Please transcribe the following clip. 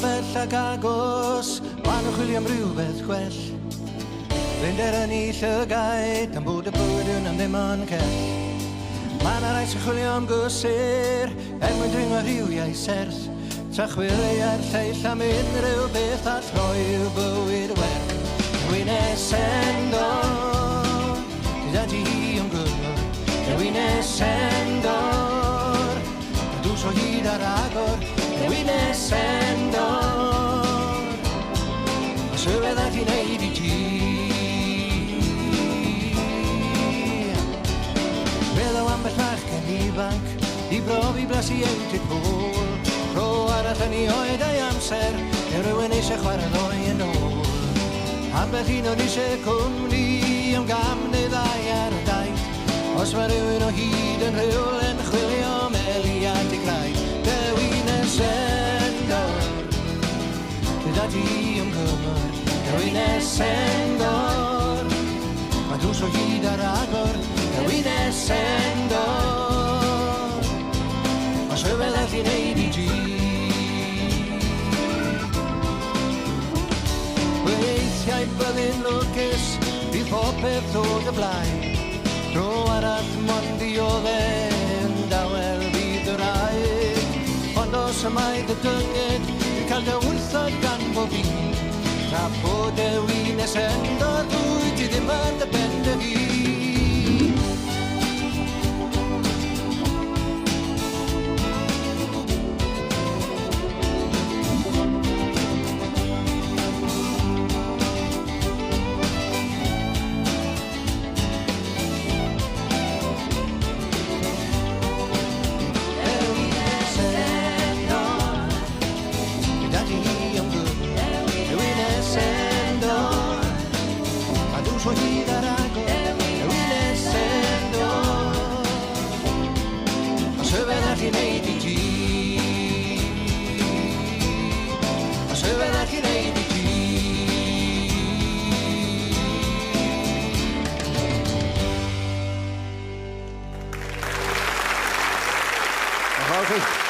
bell ag agos, ma'n chwilio am rhywbeth gwell. Fynd yn ei llygaid, am bod y bywyd yn am ddim ond cell. Ma'n rai sy'n chwilio am gysur, mwyn dringo rhywiau serth. Tra chwilio ar lleill am unrhyw beth all roi i'w bywyd werth. Rwy'n esendor, gyda ti am gyfer. Rwy'n esendor, dws o hyd ar agor. Rwy'n esendor, o sylwedd ac i neud i ti. Meddwl am bell fachgen ifanc, i brofi blasu ewntydd pôl. Ro arall yn ei oed a'i amser, neu rhywun eisiau chwarae ddoi yn ôl. Ambell un o'n eisiau cwmni am gam neu ddau ar y daith. Os mae rhywun o hyd yn rhywl yn chwilio meliad i grau. Rwy'n esendor, gyda ti am gyfer. Rwy'n esendor, a drws o hyd ar agor. Rwy'n esendor, a sylwedd all i neud i ti. Weithiau byddin lwcus, bydd popeth ddod y blaen. Ro arall mond i oedden, dawel fydd yr aed. Ond os y mae dy dynged, dwi'n cael dy wrthod gan bo fi. Tra bod y wyn esendor, dwi ti ddim yn dy ben dy hun. Thank you.